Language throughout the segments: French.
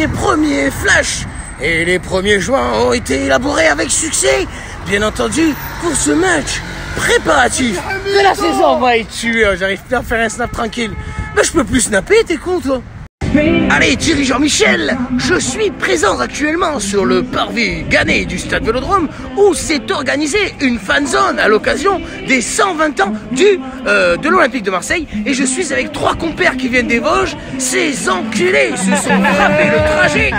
mes premiers flashs et les premiers joints ont été élaborés avec succès, bien entendu, pour ce match préparatif de la saison. Va être tué, j'arrive plus à faire un snap tranquille. Mais je peux plus snapper, t'es con toi? Allez, Thierry Jean-Michel, je suis présent actuellement sur le parvis Gannet du Stade Vélodrome où s'est organisée une fan zone à l'occasion des 120 ans de l'Olympique de Marseille et je suis avec 3 compères qui viennent des Vosges. Ces enculés se sont frappés le trajet.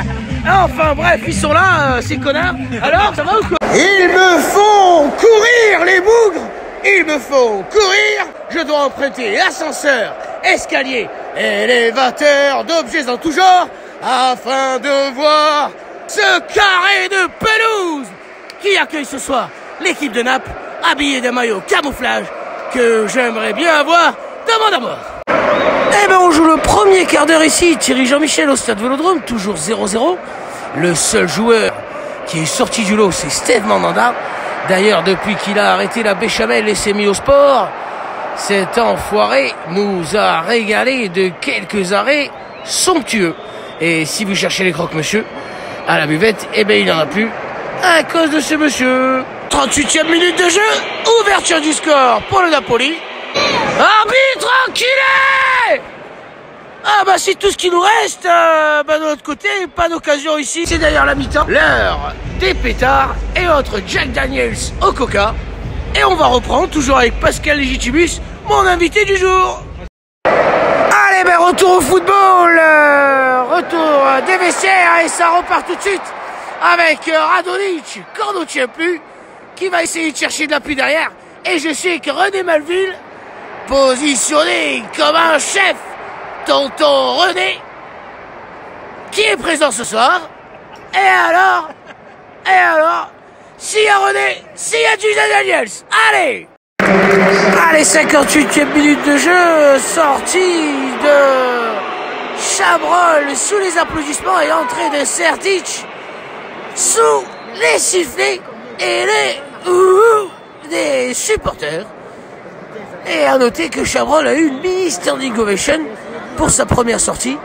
Enfin bref, ils sont là, ces connards. Alors, ça va ou quoi? Ils me font courir les bougres. Il me faut courir, je dois emprunter ascenseur, escalier, élévateur d'objets en tout genre, afin de voir ce carré de pelouse qui accueille ce soir l'équipe de Naples, habillée d'un maillot camouflage que j'aimerais bien avoir dans mon abord. Eh ben on joue le premier quart d'heure ici, Thierry Jean-Michel au Stade Vélodrome, toujours 0-0. Le seul joueur qui est sorti du lot, c'est Steve Mandanda. D'ailleurs, depuis qu'il a arrêté la béchamel et s'est mis au sport, cet enfoiré nous a régalé de quelques arrêts somptueux. Et si vous cherchez les croque-monsieur à la buvette, eh ben il n'y en a plus à cause de ce monsieur. 38e minute de jeu, ouverture du score pour le Napoli. Arbitre enculé! Ah bah c'est tout ce qui nous reste, de l'autre côté, pas d'occasion ici. C'est d'ailleurs la mi-temps, l'heure des pétards et autres Jack Daniels au coca. Et on va reprendre, toujours avec Pascal Legitimus, mon invité du jour. Allez ben retour au football, retour des vestiaires et ça repart tout de suite avec Radonjic, qu'on ne tient plus, qui va essayer de chercher de l'appui derrière. Et je sais que René Malville, positionné comme un chef, tonton René, qui est présent ce soir. Et alors, s'il y a René, s'il y a du Daniels, allez! Allez, 58e minute de jeu, sortie de Chabrol sous les applaudissements et entrée de Sertic sous les sifflets et les ouhou des supporters. Et à noter que Chabrol a eu une mini standing ovation pour sa première sortie.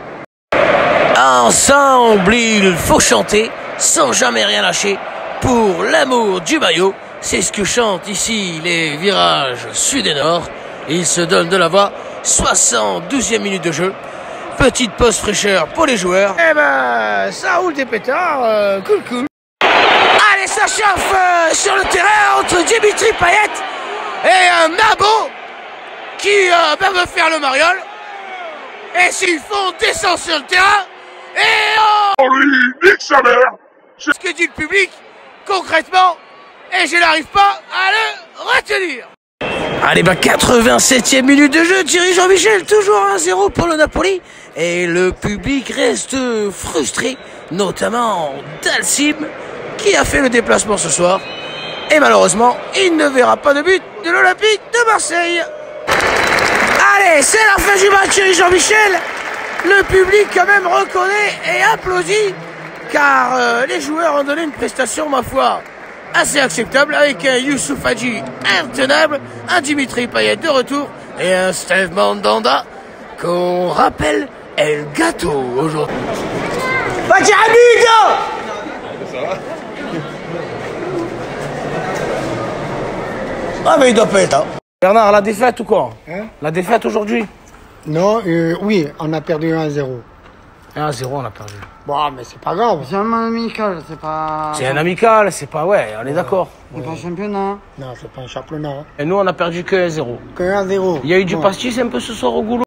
Ensemble, il faut chanter sans jamais rien lâcher pour l'amour du maillot. C'est ce que chantent ici les virages sud et nord. Ils se donnent de la voix. 72e minute de jeu. Petite pause fraîcheur pour les joueurs. Eh ben, ça roule des pétards. Cool. Allez, ça chauffe sur le terrain entre Dimitri Payet et un Nabo qui veut faire le mariole. Et s'ils font descendre sur le terrain, et oh lui, nique sa mère. Ce que dit le public, concrètement, et je n'arrive pas à le retenir. Allez, 87e minute de jeu, Thierry Jean-Michel, toujours 1-0 pour le Napoli. Et le public reste frustré, notamment Dalsim, qui a fait le déplacement ce soir. Et malheureusement, il ne verra pas de but de l'Olympique de Marseille. Allez, c'est la fin du match, Thierry Jean-Michel. Le public quand même reconnaît et applaudit, car les joueurs ont donné une prestation, ma foi, assez acceptable, avec un Youssouf Hadji intenable, un Dimitri Payet de retour, et un Steve Mandanda, qu'on rappelle El Gato aujourd'hui. Ça va? Ah mais il doit pas être, hein. Bernard, la défaite ou quoi? La défaite aujourd'hui? Non, oui, on a perdu 1-0. 1-0, on a perdu. Bon, mais c'est pas grave. C'est un amical, c'est pas... C'est un amical, c'est pas... Ouais, on est d'accord. C'est pas un championnat. Non, c'est pas un championnat. Et nous, on a perdu que 1-0. Que 1-0. Il y a eu du pastis un peu ce soir au goulot.